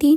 3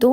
2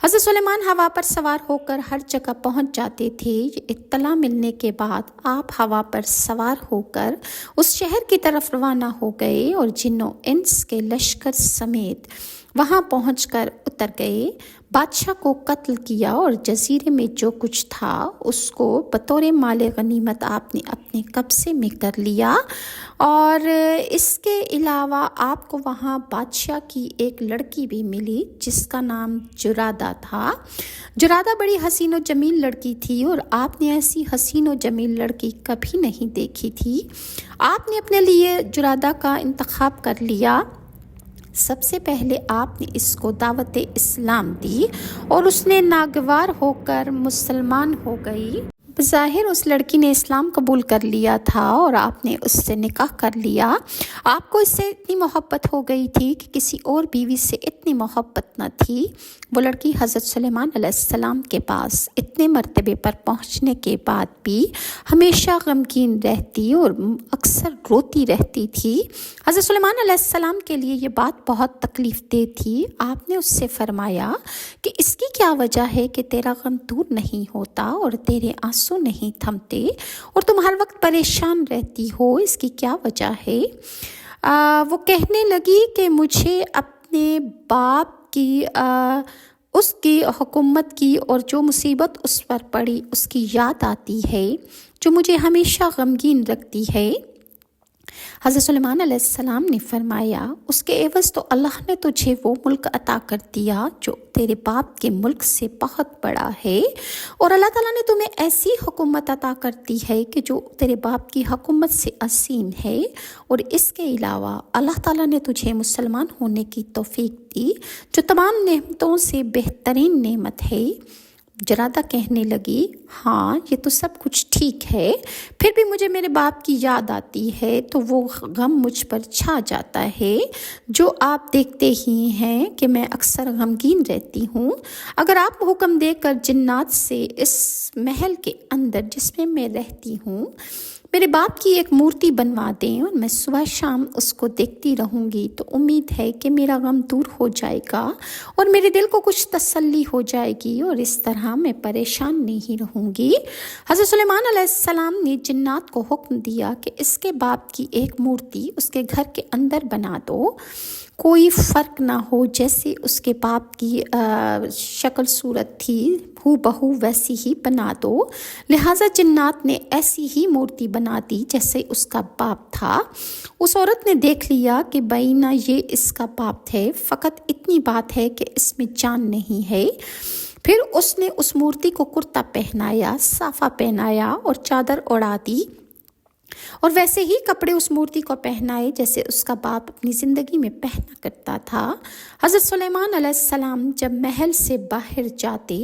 حضرت سلیمان ہوا پر سوار ہو کر ہر جگہ پہنچ جاتے تھے۔ یہ اطلاع ملنے کے بعد آپ ہوا پر سوار ہو کر اس شہر کی طرف روانہ ہو گئے اور جن و انس کے لشکر سمیت وہاں پہنچ کر اتر گئے۔ بادشاہ کو قتل کیا اور جزیرے میں جو کچھ تھا اس کو بطور مال غنیمت آپ نے اپنے قبضے میں کر لیا، اور اس کے علاوہ آپ کو وہاں بادشاہ کی ایک لڑکی بھی ملی جس کا نام جرادہ تھا۔ جرادہ بڑی حسین و جمیل لڑکی تھی اور آپ نے ایسی حسین و جمیل لڑکی کبھی نہیں دیکھی تھی۔ آپ نے اپنے لیے جرادہ کا انتخاب کر لیا۔ سب سے پہلے آپ نے اس کو دعوت اسلام دی اور اس نے ناگوار ہو کر مسلمان ہو گئی۔ بظاہر اس لڑکی نے اسلام قبول کر لیا تھا اور آپ نے اس سے نکاح کر لیا۔ آپ کو اس سے اتنی محبت ہو گئی تھی کہ کسی اور بیوی سے اتنی محبت نہ تھی۔ وہ لڑکی حضرت سلیمان علیہ السلام کے پاس اتنے مرتبے پر پہنچنے کے بعد بھی ہمیشہ غمگین رہتی اور اکثر روتی رہتی تھی۔ حضرت سلیمان علیہ السلام کے لیے یہ بات بہت تکلیف دہ تھی۔ آپ نے اس سے فرمایا کہ اس کی کیا وجہ ہے کہ تیرا غم دور نہیں ہوتا اور تیرے آنسو نہیں تھمتے اور تم ہر وقت پریشان رہتی ہو، اس کی کیا وجہ ہے؟ وہ کہنے لگی کہ مجھے اپنے باپ کی اس کی حکومت کی اور جو مصیبت اس پر پڑی اس کی یاد آتی ہے جو مجھے ہمیشہ غمگین رکھتی ہے۔ حضرت سلیمان علیہ السلام نے فرمایا اس کے عوض تو اللہ نے تجھے وہ ملک عطا کر دیا جو تیرے باپ کے ملک سے بہت بڑا ہے، اور اللہ تعالیٰ نے تمہیں ایسی حکومت عطا کرتی ہے کہ جو تیرے باپ کی حکومت سے عظیم ہے، اور اس کے علاوہ اللہ تعالیٰ نے تجھے مسلمان ہونے کی توفیق دی جو تمام نعمتوں سے بہترین نعمت ہے۔ جرادہ کہنے لگی ہاں یہ تو سب کچھ ٹھیک ہے، پھر بھی مجھے میرے باپ کی یاد آتی ہے تو وہ غم مجھ پر چھا جاتا ہے، جو آپ دیکھتے ہی ہیں کہ میں اکثر غمگین رہتی ہوں۔ اگر آپ حکم دے کر جنات سے اس محل کے اندر جس میں میں رہتی ہوں میرے باپ کی ایک مورتی بنوا دیں اور میں صبح شام اس کو دیکھتی رہوں گی تو امید ہے کہ میرا غم دور ہو جائے گا اور میرے دل کو کچھ تسلی ہو جائے گی اور اس طرح میں پریشان نہیں رہوں گی۔ حضرت سلیمان علیہ السلام نے جنات کو حکم دیا کہ اس کے باپ کی ایک مورتی اس کے گھر کے اندر بنا دو، کوئی فرق نہ ہو، جیسے اس کے باپ کی شکل صورت تھی ہو بہو ویسی ہی بنا دو۔ لہٰذا جنات نے ایسی ہی مورتی بنا دی جیسے اس کا باپ تھا۔ اس عورت نے دیکھ لیا کہ بینہ یہ اس کا باپ ہے، فقط اتنی بات ہے کہ اس میں جان نہیں ہے۔ پھر اس نے اس مورتی کو کرتا پہنایا، صافہ پہنایا اور چادر اڑا دی، اور ویسے ہی کپڑے اس مورتی کو پہنائے جیسے اس کا باپ اپنی زندگی میں پہنا کرتا تھا۔ حضرت سلیمان علیہ السلام جب محل سے باہر جاتے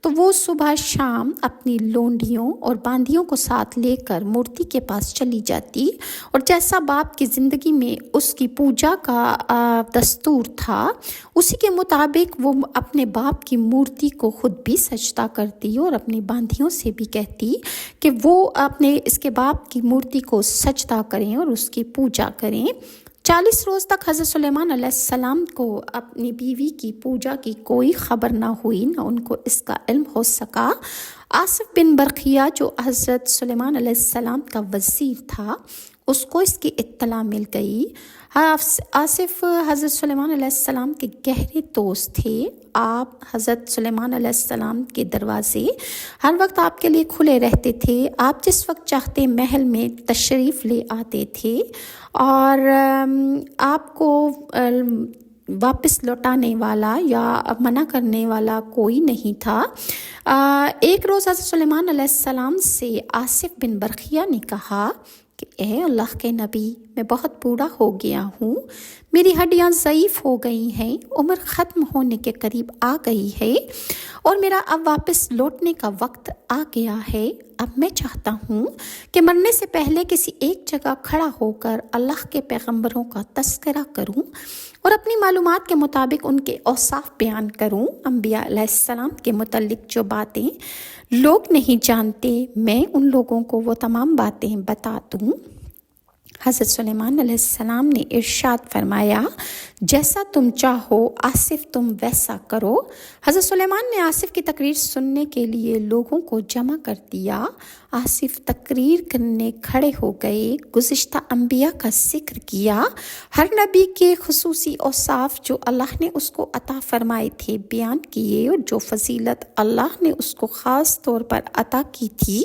تو وہ صبح شام اپنی لونڈیوں اور باندیوں کو ساتھ لے کر مورتی کے پاس چلی جاتی، اور جیسا باپ کی زندگی میں اس کی پوجا کا دستور تھا اسی کے مطابق وہ اپنے باپ کی مورتی کو خود بھی سجدہ کرتی اور اپنی باندیوں سے بھی کہتی کہ وہ اپنے اس کے باپ کی مورتی کو سجدہ کریں اور اس کی پوجا کریں۔ 40 روز تک حضرت سلیمان علیہ السلام کو اپنی بیوی کی پوجا کی کوئی خبر نہ ہوئی، نہ ان کو اس کا علم ہو سکا۔ آصف بن برقیہ جو حضرت سلیمان علیہ السلام کا وزیر تھا اس کو اس کی اطلاع مل گئی۔ آصف حضرت سلیمان علیہ السلام کے گہرے دوست تھے۔ آپ حضرت سلیمان علیہ السلام کے دروازے ہر وقت آپ کے لیے کھلے رہتے تھے، آپ جس وقت چاہتے محل میں تشریف لے آتے تھے اور آپ کو واپس لوٹانے والا یا منع کرنے والا کوئی نہیں تھا۔ ایک روز حضرت سلیمان علیہ السلام سے آصف بن برقیہ نے کہا کہ اے اللہ کے نبی، میں بہت بوڑھا ہو گیا ہوں، میری ہڈیاں ضعیف ہو گئی ہیں، عمر ختم ہونے کے قریب آ گئی ہے اور میرا اب واپس لوٹنے کا وقت آ گیا ہے۔ اب میں چاہتا ہوں کہ مرنے سے پہلے کسی ایک جگہ کھڑا ہو کر اللہ کے پیغمبروں کا تذکرہ کروں اور اپنی معلومات کے مطابق ان کے اوصاف بیان کروں۔ انبیاء علیہ السلام کے متعلق جو باتیں لوگ نہیں جانتے میں ان لوگوں کو وہ تمام باتیں بتا دوں۔ حضرت سلیمان علیہ السلام نے ارشاد فرمایا، جیسا تم چاہو آصف تم ویسا کرو۔ حضرت سلیمان نے آصف کی تقریر سننے کے لیے لوگوں کو جمع کر دیا۔ آصف تقریر کرنے کھڑے ہو گئے، گزشتہ انبیاء کا ذکر کیا، ہر نبی کے خصوصی اوصاف جو اللہ نے اس کو عطا فرمائے تھے بیان کیے، اور جو فضیلت اللہ نے اس کو خاص طور پر عطا کی تھی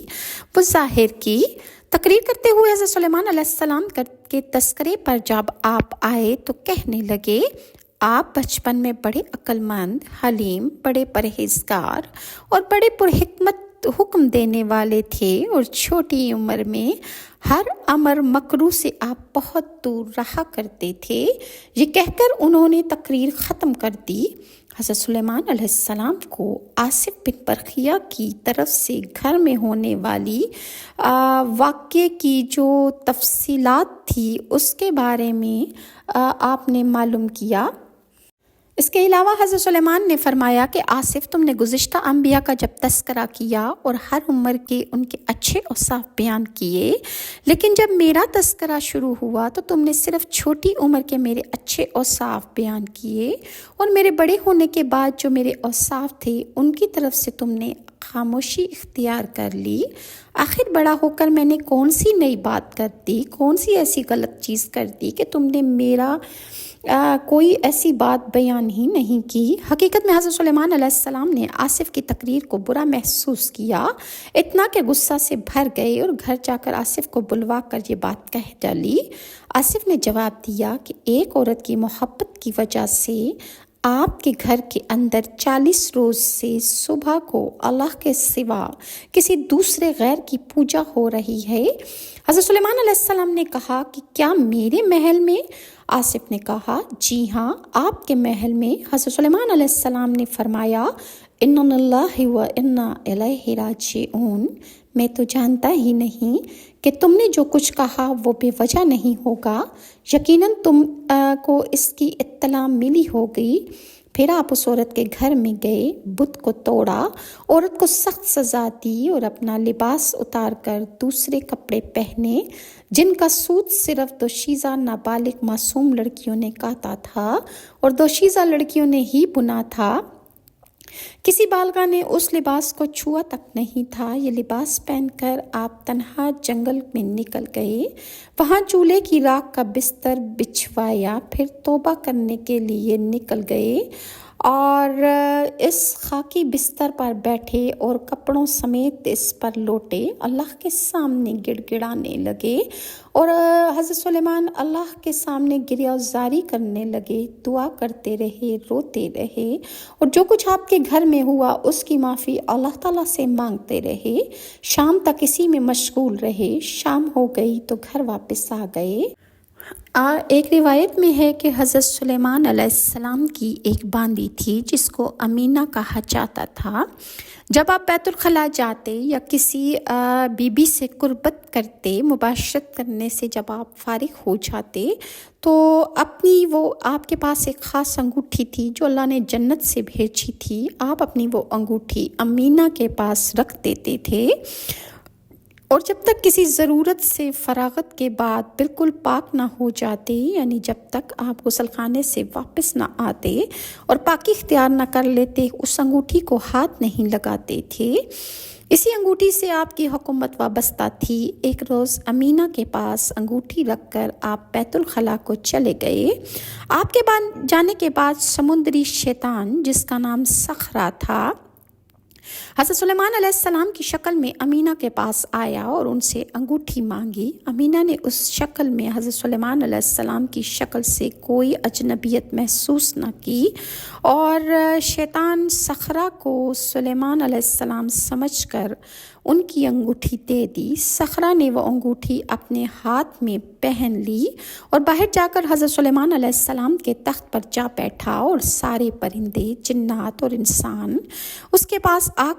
وہ ظاہر کی۔ تقریر کرتے ہوئے حضرت سلیمان علیہ السلام کے تذکرے پر جب آپ آئے تو کہنے لگے، آپ بچپن میں بڑے عقل مند، حلیم، بڑے پرہیزگار اور بڑے پرحکمت حکم دینے والے تھے، اور چھوٹی عمر میں ہر امر مکروہ سے آپ بہت دور رہا کرتے تھے۔ یہ کہہ کر انہوں نے تقریر ختم کر دی۔ حضرت سلیمان علیہ السلام کو آصف بن برقیہ کی طرف سے گھر میں ہونے والی واقعے کی جو تفصیلات تھی اس کے بارے میں آپ نے معلوم کیا۔ اس کے علاوہ حضرت سلیمان نے فرمایا کہ آصف، تم نے گزشتہ انبیاء کا جب تذکرہ کیا اور ہر عمر کے ان کے اچھے اوصاف بیان کیے، لیکن جب میرا تذکرہ شروع ہوا تو تم نے صرف چھوٹی عمر کے میرے اچھے اوصاف بیان کیے، اور میرے بڑے ہونے کے بعد جو میرے اوصاف تھے ان کی طرف سے تم نے خاموشی اختیار کر لی۔ آخر بڑا ہو کر میں نے کون سی نئی بات کر دی، کون سی ایسی غلط چیز کر دی کہ تم نے میرا کوئی ایسی بات بیان ہی نہیں کی۔ حقیقت میں حضرت سلیمان علیہ السلام نے آصف کی تقریر کو برا محسوس کیا، اتنا کہ غصہ سے بھر گئے اور گھر جا کر آصف کو بلوا کر یہ بات کہہ ڈالی۔ آصف نے جواب دیا کہ ایک عورت کی محبت کی وجہ سے آپ کے گھر کے اندر 40 روز سے صبح کو اللہ کے سوا کسی دوسرے غیر کی پوجا ہو رہی ہے۔ حضرت سلیمان علیہ السلام نے کہا کہ کیا میرے محل میں؟ آصف نے کہا، جی ہاں، آپ کے محل میں۔ حضرت سلیمان علیہ السلام نے فرمایا، اِنَّ اللَّهَ وَإِنَّا إِلَيْهِ رَاجِعُونَ، میں تو جانتا ہی نہیں کہ تم نے جو کچھ کہا وہ بے وجہ نہیں ہوگا، یقیناً تم کو اس کی اطلاع ملی ہوگی۔ پھر آپ اس عورت کے گھر میں گئے، بت کو توڑا، عورت کو سخت سزا دی اور اپنا لباس اتار کر دوسرے کپڑے پہنے جن کا سوت صرف دوشیزہ نابالغ معصوم لڑکیوں نے کاتا تھا اور دوشیزہ لڑکیوں نے ہی بنا تھا۔ کسی بالغہ نے اس لباس کو چھوا تک نہیں تھا۔ یہ لباس پہن کر آپ تنہا جنگل میں نکل گئے، وہاں چولہے کی راکھ کا بستر بچھوایا، پھر توبہ کرنے کے لیے نکل گئے اور اس خاکی بستر پر بیٹھے اور کپڑوں سمیت اس پر لوٹے اللہ کے سامنے گڑ گڑانے لگے، اور حضرت سلیمان اللہ کے سامنے گریہ زاری کرنے لگے، دعا کرتے رہے، روتے رہے، اور جو کچھ آپ کے گھر میں ہوا اس کی معافی اللہ تعالیٰ سے مانگتے رہے۔ شام تک اسی میں مشغول رہے۔ شام ہو گئی تو گھر واپس آ گئے۔ ایک روایت میں ہے کہ حضرت سلیمان علیہ السلام کی ایک باندی تھی جس کو امینہ کہا جاتا تھا۔ جب آپ بیت الخلاء جاتے یا کسی بی بی سے قربت کرتے، مباشرت کرنے سے جب آپ فارغ ہو جاتے تو وہ آپ کے پاس ایک خاص انگوٹھی تھی جو اللہ نے جنت سے بھیجی تھی، آپ اپنی وہ انگوٹھی امینہ کے پاس رکھ دیتے تھے، اور جب تک کسی ضرورت سے فراغت کے بعد بالکل پاک نہ ہو جاتے، یعنی جب تک آپ غسل خانے سے واپس نہ آتے اور پاکی اختیار نہ کر لیتے، اس انگوٹھی کو ہاتھ نہیں لگاتے تھے۔ اسی انگوٹھی سے آپ کی حکومت وابستہ تھی۔ ایک روز امینہ کے پاس انگوٹھی رکھ کر آپ بیت الخلاء کو چلے گئے۔ آپ کے جانے کے بعد سمندری شیطان جس کا نام صخرہ تھا، حضرت سلیمان علیہ السلام کی شکل میں امینہ کے پاس آیا اور ان سے انگوٹھی مانگی۔ امینہ نے اس شکل میں حضرت سلیمان علیہ السلام کی شکل سے کوئی اجنبیت محسوس نہ کی، اور شیطان صخرہ کو سلیمان علیہ السلام سمجھ کر ان کی انگوٹھی دے دی۔ صخرہ نے وہ انگوٹھی اپنے ہاتھ میں پہن لی اور باہر جا کر حضرت سلیمان علیہ السلام کے تخت پر جا بیٹھا، اور سارے پرندے، جنات اور انسان اس کے پاس آ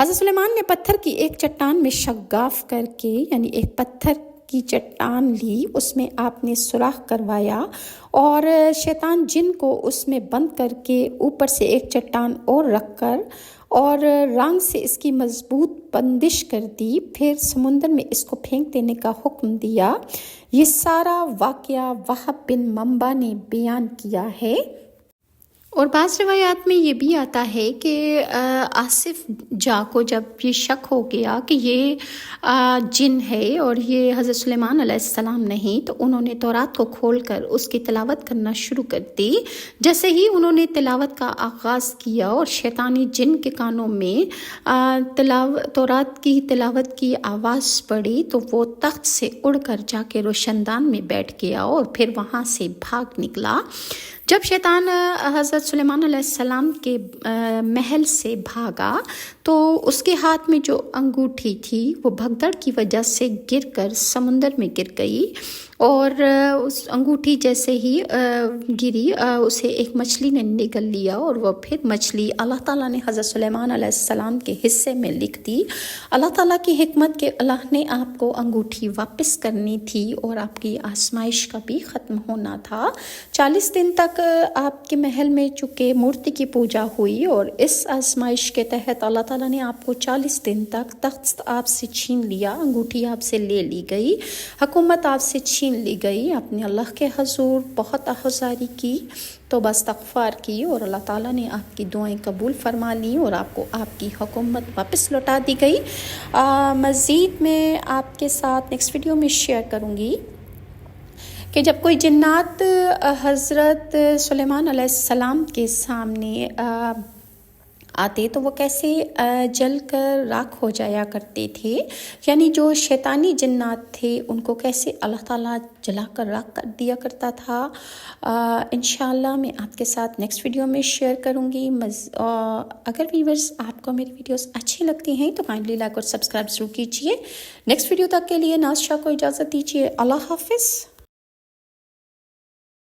حضرت سلیمان نے پتھر کی ایک چٹان میں شگاف کر کے یعنی ایک پتھر کی چٹان لی، اس میں آپ نے سوراخ کروایا اور شیطان جن کو اس میں بند کر کے اوپر سے ایک چٹان اور رکھ کر اور رنگ سے اس کی مضبوط بندش کر دی، پھر سمندر میں اس کو پھینک دینے کا حکم دیا۔ یہ سارا واقعہ وہب بن منبع نے بیان کیا ہے۔ اور بعض روایات میں یہ بھی آتا ہے کہ آصف جا کو جب یہ شک ہو گیا کہ یہ جن ہے اور یہ حضرت سلیمان علیہ السلام نہیں، تو انہوں نے تورات کو کھول کر اس کی تلاوت کرنا شروع کر دی۔ جیسے ہی انہوں نے تلاوت کا آغاز کیا اور شیطانی جن کے کانوں میں تورات کی تلاوت کی آواز پڑی، تو وہ تخت سے اڑ کر جا کے روشندان میں بیٹھ گیا اور پھر وہاں سے بھاگ نکلا۔ جب شیطان حضرت سلیمان علیہ السلام کے محل سے بھاگا تو اس کے ہاتھ میں جو انگوٹھی تھی وہ بھگدڑ کی وجہ سے گر کر سمندر میں گر گئی، اور اس انگوٹھی جیسے ہی گری اسے ایک مچھلی نے نگل لیا، اور وہ پھر مچھلی اللہ تعالیٰ نے حضرت سلیمان علیہ السلام کے حصے میں لکھ دی۔ اللہ تعالیٰ کی حکمت کہ اللہ نے آپ کو انگوٹھی واپس کرنی تھی اور آپ کی آزمائش کا بھی ختم ہونا تھا۔ 40 دن تک آپ کے محل میں چونکہ مورتی کی پوجا ہوئی، اور اس آزمائش کے تحت اللہ تعالیٰ نے آپ کو 40 دن تک تخت آپ سے چھین لیا، انگوٹھی آپ سے لے لی گئی، حکومت آپ سے چھین لی گئی۔ اپنے اللہ کے حضور بہت آہذاری کی، توبہ استغفار کی، اور اللہ تعالیٰ نے آپ کی دعائیں قبول فرما لی اور آپ کو آپ کی حکومت واپس لوٹا دی گئی۔ مزید میں آپ کے ساتھ نیکسٹ ویڈیو میں شیئر کروں گی کہ جب کوئی جنات حضرت سلیمان علیہ السلام کے سامنے آتے تو وہ کیسے جل کر راکھ ہو جایا کرتے تھے، یعنی جو شیطانی جنات تھے ان کو کیسے اللہ تعالیٰ جلا کر راکھ کر دیا کرتا تھا۔ انشاءاللہ میں آپ کے ساتھ نیکسٹ ویڈیو میں شیئر کروں گی۔ اگر ویورز آپ کو میری ویڈیوز اچھی لگتی ہیں تو کائنڈلی لائک اور سبسکرائب ضرور کیجیے۔ نیکسٹ ویڈیو تک کے لیے ناز شاہ کو اجازت دیجیے۔ اللہ حافظ۔